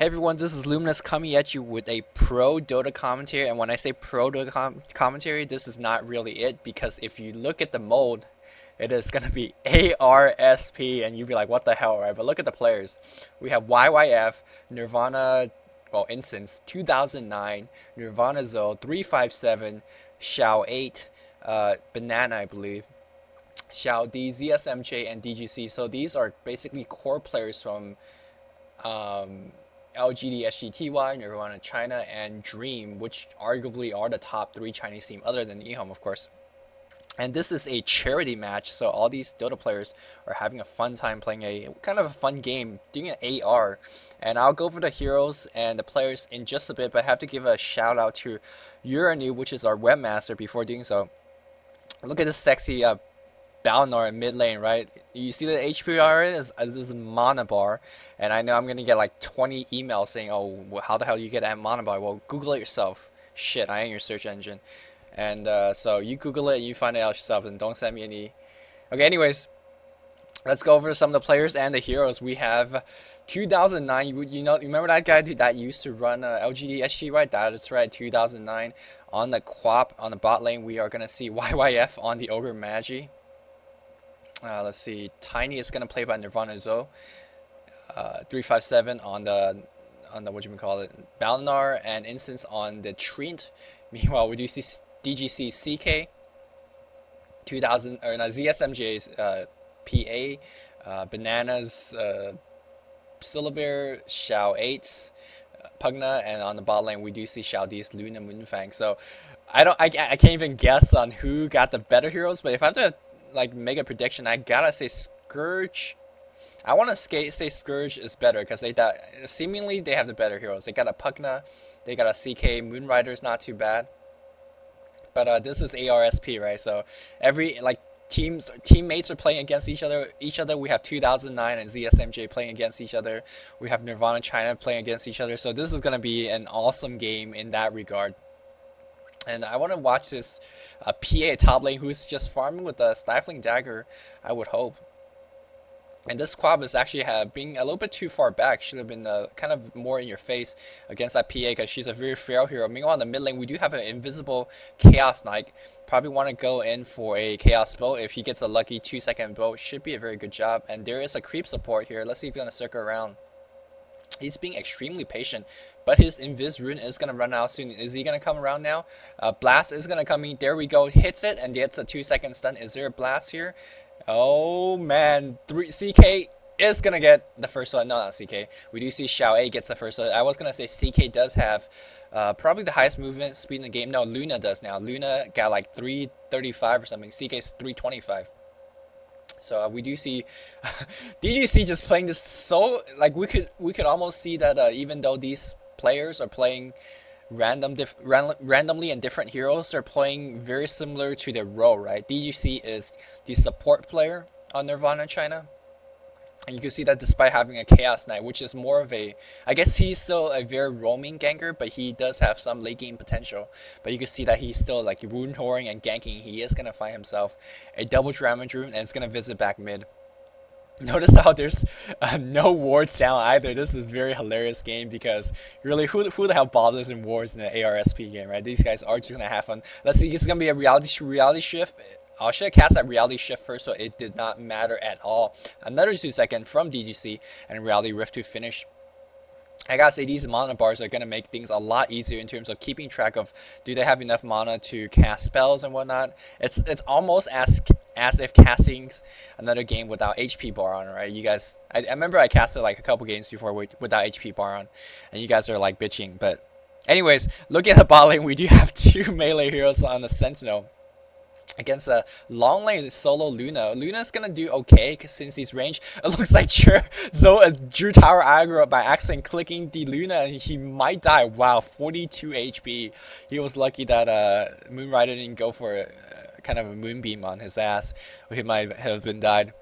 Hey everyone, this is Luminous coming at you with a pro Dota commentary, and when I say pro Dota commentary, this is not really it, because if you look at the mode, it is going to be ARSP, and you'd be like, what the hell, right? But look at the players. We have YYF, Nirvana, well, Instance, 2009, Nirvana Zo, 357, Xiao 8, Banana, I believe, Xiao D, ZSMJ, and DGC. So these are basically core players from LGD.sGty, Nirvana China, and Dream, which arguably are the top 3 Chinese team, other than eHome, of course. And this is a charity match, so all these Dota players are having a fun time playing a kind of a fun game, doing an AR. And I'll go over the heroes and the players in just a bit, but I have to give a shout out to Uranu, which is our webmaster, before doing so. Look at this sexy Balnor in mid lane, right? You see the HP bar is this is mana bar, and I know I'm gonna get like 20 emails saying, "Oh, how the hell you get that mana bar?" Well, Google it yourself. Shit, I ain't your search engine, and so you Google it, you find it out yourself, and don't send me any. Okay, anyways, let's go over some of the players and the heroes. We have 2009. You remember that guy that used to run LGD.sGty, right? That's right, 2009 on the Quap on the bot lane. We are gonna see YYF on the Ogre Magi. Let's see, Tiny is gonna play by Nirvana Zo. 357 on the Balnar, and Instance on the Treant. Meanwhile, we do see DGC CK, 2000 or no, ZSMJ's PA, Bananas, Syllabare, Xiao 8's, Pugna, and on the bot lane we do see Xiao D's Luna Moonfang. So I can't even guess on who got the better heroes, but if I have to like make a prediction, I gotta say Scourge. I want to say Scourge is better because seemingly they have the better heroes. They got a Pugna, they got a CK. Moonrider's not too bad, but this is ARSP, right? So every teammates are playing against each other. We have 2009 and ZSMJ playing against each other. We have Nirvana China playing against each other. So this is gonna be an awesome game in that regard. And I want to watch this PA top lane who's just farming with a Stifling Dagger, I would hope. And this Quab is actually being a little bit too far back. Should have been kind of more in your face against that PA because she's a very frail hero. Meanwhile, in the mid lane, we do have an invisible Chaos Knight. Probably want to go in for a Chaos Bolt. If he gets a lucky 2-second bolt, should be a very good job. And there is a creep support here. Let's see if he's going to circle around. He's being extremely patient, but his Invis rune is going to run out soon. Is he going to come around now? Blast is going to come in. There we go. Hits it and gets a 2-second stun. Is there a blast here? Oh, man. CK is going to get the first one. No, not CK. We do see Xiao A gets the first one. I was going to say CK does have probably the highest movement speed in the game. No, Luna does now. Luna got like 335 or something. CK's 325. So we do see DGC just playing this so like we could almost see that even though these players are playing randomly and different heroes, they're playing very similar to their role, right? DGC is the support player on Nirvana China. And you can see that despite having a Chaos Knight, which is more of a, I guess he's still a very roaming ganker, but he does have some late game potential. But you can see that he's still like wound whoring and ganking. He is going to find himself a double damage rune and it's going to visit back mid. Notice how there's no wards down either. This is a very hilarious game because really who the hell bothers in wards in the ARSP game, right? These guys are just going to have fun. Let's see, this is going to be a reality shift. I should have cast that reality shift first, so it did not matter at all. Another 2-second from DGC and reality rift to finish. I gotta say, these mana bars are gonna make things a lot easier in terms of keeping track of do they have enough mana to cast spells and whatnot. It's almost as if casting another game without HP bar on, right? You guys, I remember I casted like a couple games before without HP bar on, and you guys are like bitching. But anyways, looking at the bot lane, we do have 2 melee heroes on the Sentinel. Against a long lane solo Luna. Luna's gonna do okay since he's range. It looks like Zo drew tower aggro by accident clicking the Luna and he might die. Wow, 42 HP. He was lucky that Moonrider didn't go for kind of a moonbeam on his ass, or he might have been died.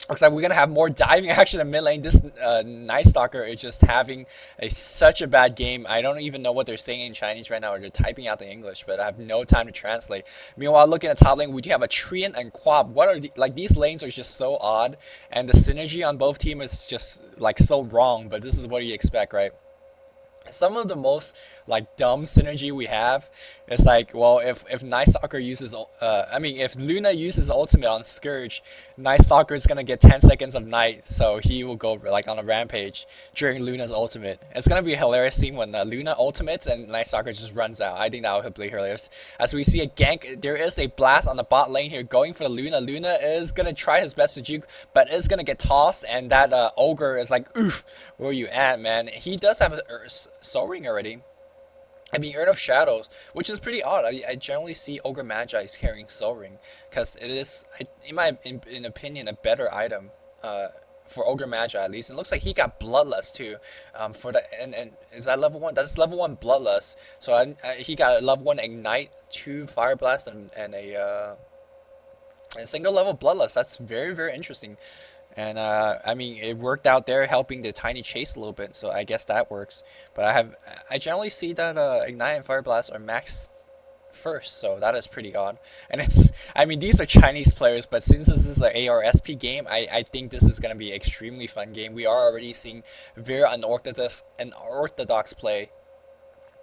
Looks like we're gonna have more diving action in mid lane. This Night Stalker is just having such a bad game. I don't even know what they're saying in Chinese right now, or they're typing out the English, but I have no time to translate. Meanwhile, looking at top lane, we do have a Treant and Quab. What are like these lanes are just so odd, and the synergy on both teams is just like so wrong. But this is what you expect, right? Some of the most like dumb synergy we have is like, well, if Night Stalker uses I mean, if Luna uses ultimate on Scourge, Night Stalker is gonna get 10 seconds of night, so he will go like on a rampage during Luna's ultimate. It's gonna be a hilarious scene when Luna ultimates and Night Stalker just runs out. I think that would be hilarious. As we see a gank, there is a blast on the bot lane here going for the Luna. Luna is gonna try his best to juke, but is gonna get tossed, and that ogre is like, oof, where are you at, man? He does have a Soul Ring already. I mean, Urn of Shadows, which is pretty odd. I generally see Ogre Magi carrying Soul Ring, because it is, in my opinion, a better item for Ogre Magi at least. And it looks like he got Bloodlust too, for the and is that level 1? That's level 1 Bloodlust. So he got a level 1 Ignite, 2 Fire Blast, and a single level Bloodlust. That's very, very interesting. And I mean, it worked out there, helping the Tiny chase a little bit, so I guess that works. But I generally see that Ignite and Fire Blast are maxed first, so that is pretty odd. And I mean, these are Chinese players, but since this is an ARSP game, I think this is going to be an extremely fun game. We are already seeing very unorthodox play,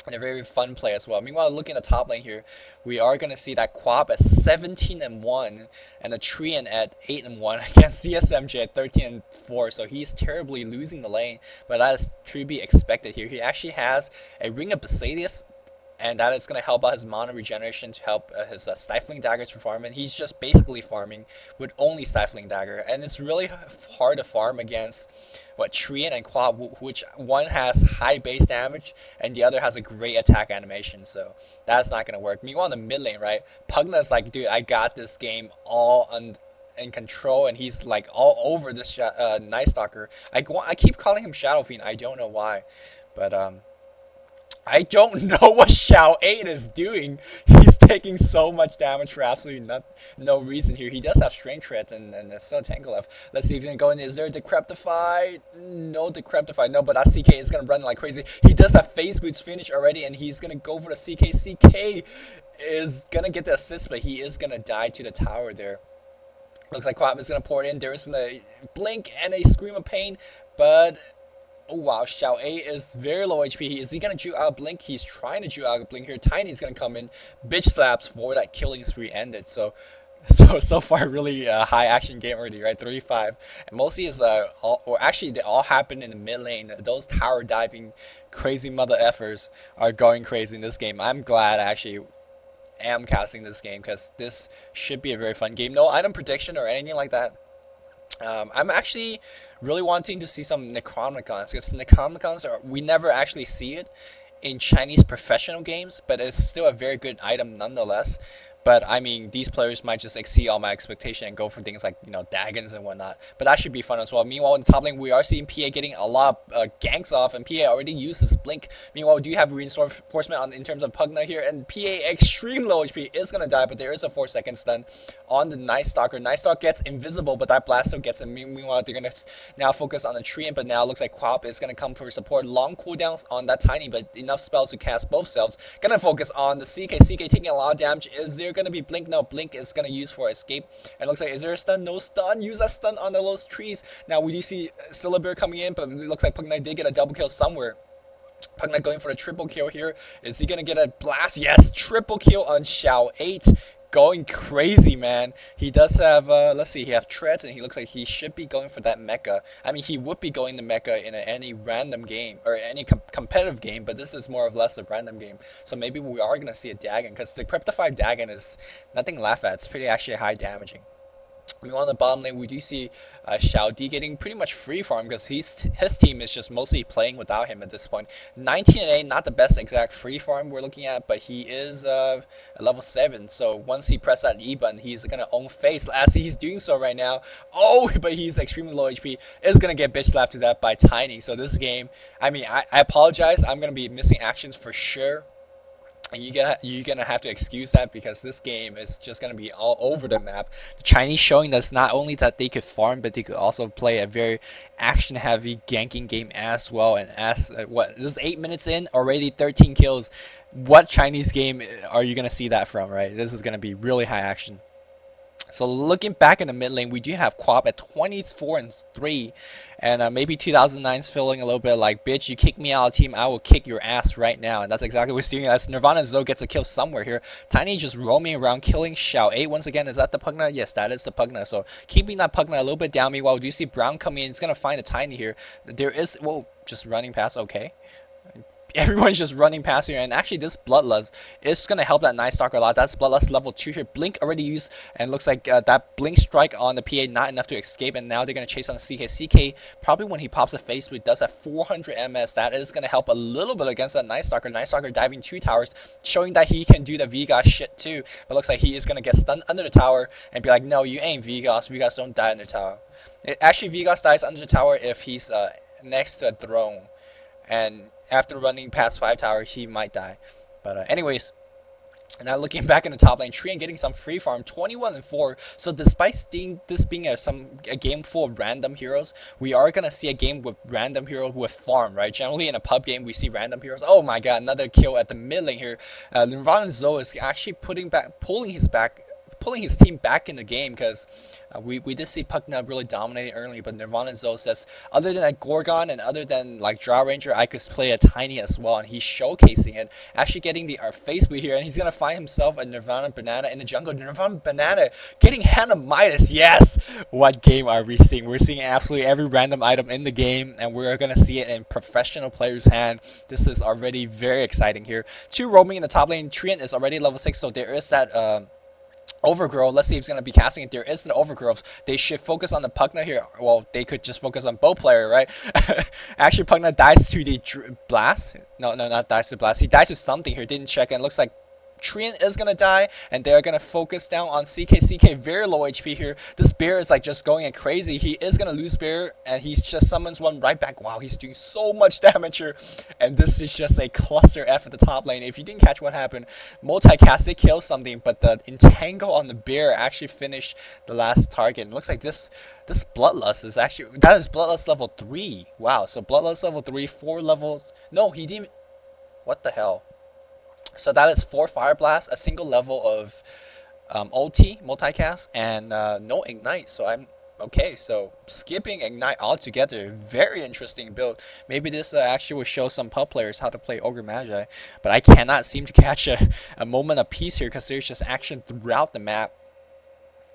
and a very fun play as well. Meanwhile, looking at the top lane here, we are going to see that Quab at 17-1 and the Treant at 8-1 against CSMJ at 13-4. So he's terribly losing the lane, but that is to be expected here. He actually has a Ring of Basilius, and that is going to help out his mana regeneration to help his Stifling Daggers for farming. He's just basically farming with only Stifling Dagger, and it's really hard to farm against Treant and Quab, which one has high base damage and the other has a great attack animation, so that's not going to work. Meanwhile, in the mid lane, right, Pugna's like, dude, I got this game all in control, and he's like all over this Night Stalker. I keep calling him Shadow Fiend. I don't know why, but I don't know what Xiao 8 is doing. He's taking so much damage for absolutely no reason here. He does have Strength Threat, and there's still a Tangle left. Let's see if he's going to go in. Is there a Decrepify? No Decrepify. No, but that CK is going to run like crazy. He does have Phase Boots finish already, and he's going to go for the CK. CK is going to get the assist, but he is going to die to the tower there. Looks like Quab is going to pour it in. There is a Blink and a Scream of Pain, but oh wow, Xiao 8 is very low HP. Is he going to juke out Blink? He's trying to juke out Blink here. Tiny's going to come in. Bitch slaps for that killing spree ended. So far, really high action game already, right? 35. And mostly is, or actually, they all happen in the mid lane. Those tower diving crazy mother effers are going crazy in this game. I'm glad I actually am casting this game, because this should be a very fun game. No item prediction or anything like that. I'm actually really wanting to see some Necronomicons, because Necronomicons we never actually see it in Chinese professional games, but it's still a very good item nonetheless. But I mean, these players might just exceed all my expectation and go for things like, you know, Daggons and whatnot. But that should be fun as well. Meanwhile, in the top lane, we are seeing PA getting a lot of ganks off, and PA already uses Blink. Meanwhile, we do have reinforcement in terms of Pugna here, and PA extreme low HP is going to die, but there is a 4-second stun on the Night Stalker. Night Stalker gets invisible, but that blast still gets him. Meanwhile, they're going to now focus on the Treant, but now it looks like Quab is going to come for support. Long cooldowns on that Tiny, but enough spells to cast both selves. Going to focus on the CK. CK taking a lot of damage. Is there going to be Blink? No, Blink is going to use for escape. And it looks like, is there a stun? No stun. Use that stun on those trees. Now we do see Syllabir coming in, but it looks like Pugna did get a double kill somewhere. Pugna going for a triple kill here. Is he going to get a blast? Yes, triple kill on Xiao 8. Going crazy, man. He does have, let's see, he have treads, and he looks like he should be going for that mecha. I mean, he would be going to mecha in any random game, or any competitive game, but this is more or less a random game. So maybe we are going to see a Dagon, because the Decrepify Dagon is nothing to laugh at. It's pretty actually high damaging. Meanwhile, on the bottom lane, we do see Xiao D getting pretty much free farm, because his team is just mostly playing without him at this point. 19-8, not the best exact free farm we're looking at, but he is at level 7. So once he presses that E button, he's going to own face, as he's doing so right now. Oh, but he's extremely low HP. Is going to get bitch slapped to that by Tiny. So this game, I mean, I apologize. I'm going to be missing actions for sure. And you're gonna have to excuse that because this game is just gonna be all over the map. The Chinese showing us not only that they could farm, but they could also play a very action-heavy ganking game as well. And as what this is 8 minutes in, already 13 kills. What Chinese game are you gonna see that from, right? This is gonna be really high action. So looking back in the mid lane, we do have Quap at 24-3, and maybe 2009's feeling a little bit like, bitch, you kick me out of the team, I will kick your ass right now, and that's exactly what he's doing. As Nirvana.cn gets a kill somewhere here, Tiny just roaming around, killing Xiao 8 once again. Is that the Pugna? Yes, that is the Pugna. So keeping that Pugna a little bit down. Meanwhile, we do see Brown coming in. He's gonna find a Tiny here. There is, well, just running past. Okay. Everyone's just running past here, and actually this Bloodlust is going to help that Night Stalker a lot. That's Bloodlust level 2 here. Blink already used, and looks like that Blink strike on the PA not enough to escape, and now they're going to chase on CK. CK, probably when he pops a face, does have 400 MS. That is going to help a little bit against that Night Stalker. Night Stalker diving 2 towers, showing that he can do the Vegos shit too, but looks like he is going to get stunned under the tower and be like, no, you ain't Vegos. Vegos don't die under the tower. Actually, Vegos dies under the tower if he's next to a throne, and after running past 5 towers, he might die. But anyways, now looking back in the top lane, Tree and getting some free farm, 21-4. So despite this being a game full of random heroes, we are gonna see a game with random heroes with farm, right? Generally in a pub game, we see random heroes. Oh my god, another kill at the mid lane here. Nirvana.cn is actually pulling his team back in the game, because we did see Pugna really dominating early, but Nirvana.cn says, other than that Gorgon and other than like Draw Ranger, I could play a Tiny as well, and he's showcasing it, actually getting the face boot here, and he's gonna find himself a Nirvana Banana in the jungle. Nirvana Banana getting Hannah Midas. Yes! What game are we seeing? We're seeing absolutely every random item in the game, and we're gonna see it in professional players' hand. This is already very exciting here. 2 roaming in the top lane. Treant is already level 6, so there is that Overgrowth. Let's see if he's going to be casting it. There is an Overgrowth. They should focus on the Pugna here. Well, they could just focus on both player, right? Actually, Pugna dies to the Blast. No, not dies to Blast. He dies to something here. Didn't check, and looks like Treant is gonna die, and they're gonna focus down on CK. CK very low HP here. This bear is like just going crazy. He is gonna lose bear, and he just summons one right back. Wow, he's doing so much damage here, and this is just a cluster F at the top lane. If you didn't catch what happened, multicast did kill something, but the entangle on the bear actually finished the last target. And it looks like this Bloodlust is actually, that is Bloodlust level 3. Wow, so Bloodlust level 3, 4 levels. No, he didn't. What the hell? So that is 4 Fire Blast, a single level of OT, multicast, and no Ignite. So I'm okay. So skipping Ignite altogether. Very interesting build. Maybe this actually will show some pub players how to play Ogre Magi. But I cannot seem to catch a moment of peace here, because there's just action throughout the map.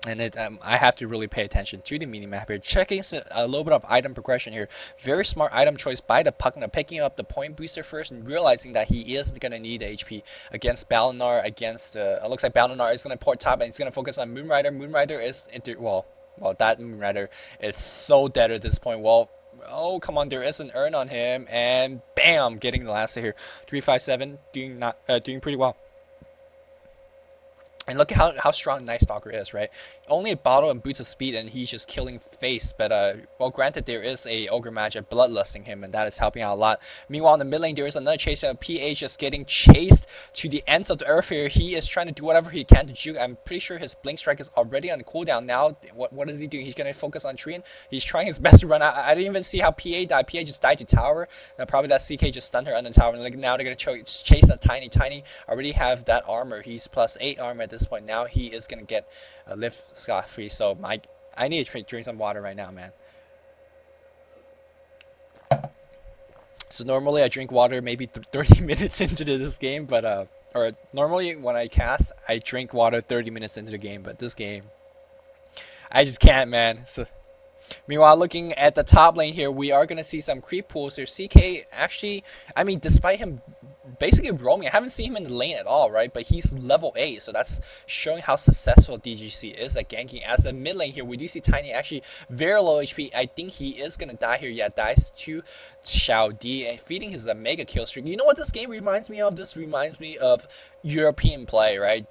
And I have to really pay attention to the mini-map here. Checking a little bit of item progression here. Very smart item choice by the Pugna, picking up the point booster first and realizing that he is going to need HP against Balinar. It looks like Balinar is going to port top, and he's going to focus on Moonrider. Moonrider is, well, that Moonrider is so dead at this point. Well, oh, come on, there is an urn on him, and bam, getting the last here. 357, doing pretty well. And look at how strong Night Stalker is, right? Only a bottle and boots of speed, and he's just killing face. But, well, granted, there is a Ogre Magi bloodlusting him, and that is helping out a lot. Meanwhile, in the mid lane, there is another chase. PA just getting chased to the ends of the earth here. He is trying to do whatever he can to juke. I'm pretty sure his Blink Strike is already on cooldown now. What is he doing? He's going to focus on Treant. He's trying his best to run out. I didn't even see how PA died. PA just died to tower. Now, probably that CK just stunned her on the tower. And now they're going to chase a Tiny. Tiny already have that armor. He's +8 armor at this point. Now he is going to get live scot-free. So I need to drink some water right now, man. So normally I drink water maybe 30 minutes into this game, but or normally when I cast, I drink water 30 minutes into the game, but this game, I just can't, man. So meanwhile, looking at the top lane here, we are going to see some creep pools here. CK actually, I mean, despite him basically roaming, I haven't seen him in the lane at all, right? But he's level 8, so that's showing how successful DGC is at ganking. As the mid lane here, we do see Tiny actually very low HP. I think he is going to die here. Yeah, dies to Xiao D, feeding his mega kill streak. You know what this game reminds me of? This reminds me of European play, right?